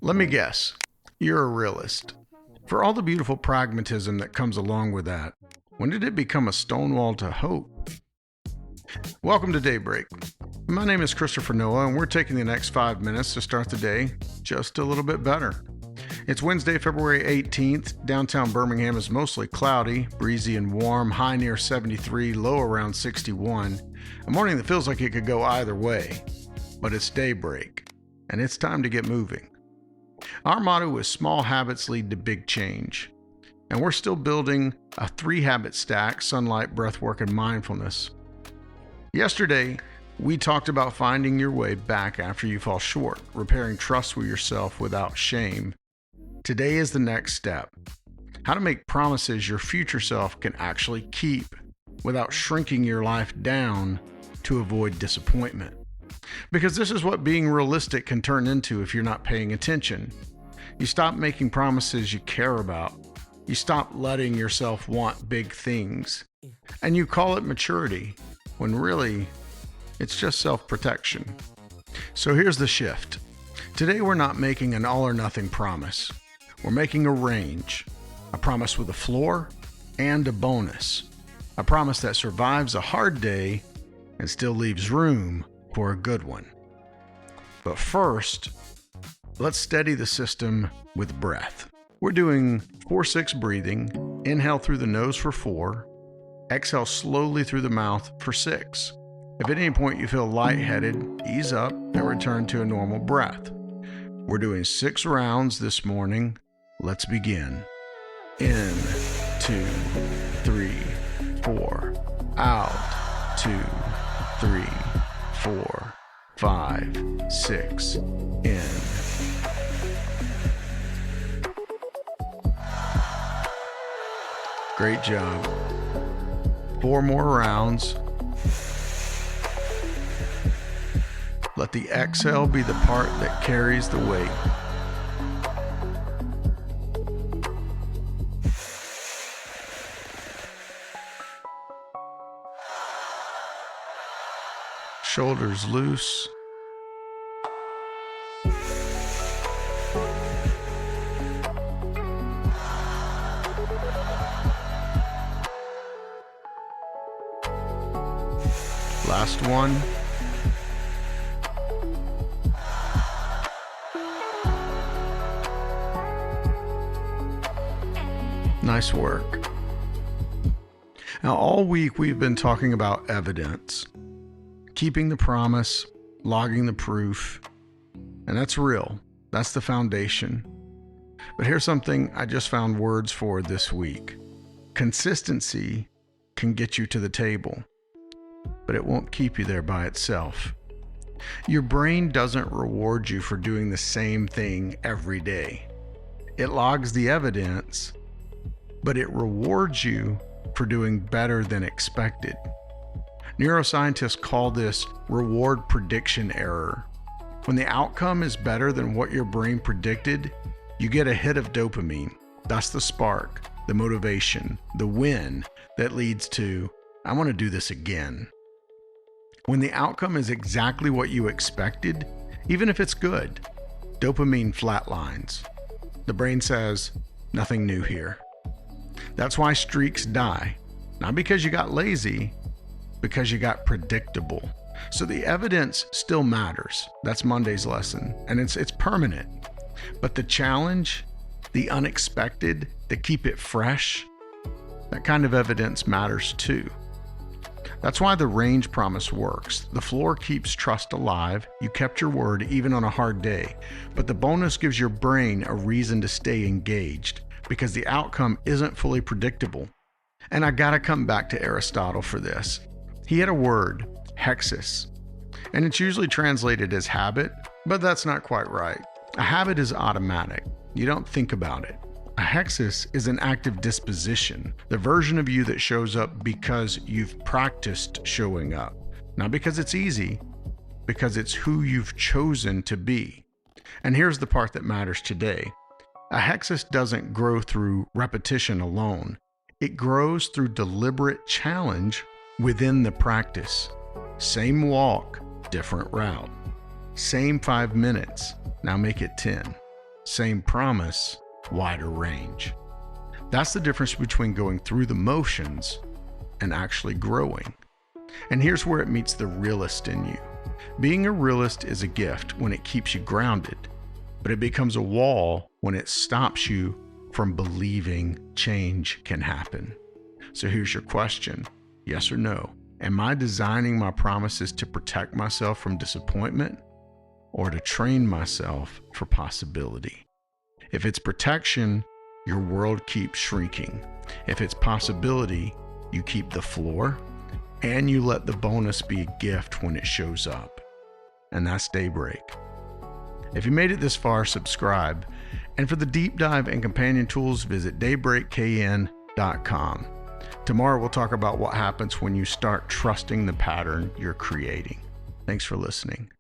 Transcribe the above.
Let me guess, you're a realist. For all the beautiful pragmatism that comes along with that, when did it become a stonewall to hope? Welcome to Daybreak. My name is Kristopher Noah, and we're taking the next 5 minutes to start the day just a little bit better. It's Wednesday, February 18th. Downtown Birmingham is mostly cloudy, breezy and warm, high near 73, low around 61. A morning that feels like it could go either way. But it's daybreak, and it's time to get moving. Our motto is small habits lead to big change. And we're still building a 3-habit stack: sunlight, breathwork, and mindfulness. Yesterday, we talked about finding your way back after you fall short, repairing trust with yourself without shame. Today is the next step: how to make promises your future self can actually keep without shrinking your life down to avoid disappointment. Because this is what being realistic can turn into if you're not paying attention. You stop making promises you care about. You stop letting yourself want big things. And you call it maturity, when really, it's just self-protection. So here's the shift. Today we're not making an all or nothing promise. We're making a range. A promise with a floor and a bonus. A promise that survives a hard day and still leaves room for a good one. But first, let's steady the system with breath. We're doing 4-6 breathing. Inhale through the nose for 4. Exhale slowly through the mouth for 6. If at any point you feel lightheaded, ease up and return to a normal breath. We're doing 6 rounds this morning. Let's begin. In, 2, 3, 4. Out, 2, 3, 4, 5, 6. In. Great job. 4 more rounds. Let the exhale be the part that carries the weight. Shoulders loose. Last one. Nice work. Now, all week we've been talking about evidence. Keeping the promise, logging the proof, and that's real. That's the foundation. But here's something I just found words for this week. Consistency can get you to the table, but it won't keep you there by itself. Your brain doesn't reward you for doing the same thing every day. It logs the evidence, but it rewards you for doing better than expected. Neuroscientists call this reward prediction error. When the outcome is better than what your brain predicted, you get a hit of dopamine. That's the spark, the motivation, the win that leads to, I want to do this again. When the outcome is exactly what you expected, even if it's good, dopamine flatlines. The brain says, nothing new here. That's why streaks die. Not because you got lazy, because you got predictable. So the evidence still matters. That's Monday's lesson. And it's permanent. But the challenge, the unexpected, to keep it fresh, that kind of evidence matters too. That's why the range promise works. The floor keeps trust alive. You kept your word even on a hard day. But the bonus gives your brain a reason to stay engaged because the outcome isn't fully predictable. And I gotta come back to Aristotle for this. He had a word, hexis, and it's usually translated as habit, but that's not quite right. A habit is automatic. You don't think about it. A hexis is an active disposition, the version of you that shows up because you've practiced showing up. Not because it's easy, because it's who you've chosen to be. And here's the part that matters today. A hexis doesn't grow through repetition alone. It grows through deliberate challenge within the practice. Same walk, different route. Same 5 minutes, now make it 10. same promise, wider range. That's the difference between going through the motions and actually growing. And here's where it meets the realist in you. Being a realist is a gift when it keeps you grounded, but it becomes a wall when it stops you from believing change can happen. So here's your question, yes or no? Am I designing my promises to protect myself from disappointment or to train myself for possibility? If it's protection, your world keeps shrinking. If it's possibility, you keep the floor and you let the bonus be a gift when it shows up. And that's Daybreak. If you made it this far, subscribe. And for the deep dive and companion tools, visit daybreakkn.com. Tomorrow we'll talk about what happens when you start trusting the pattern you're creating. Thanks for listening.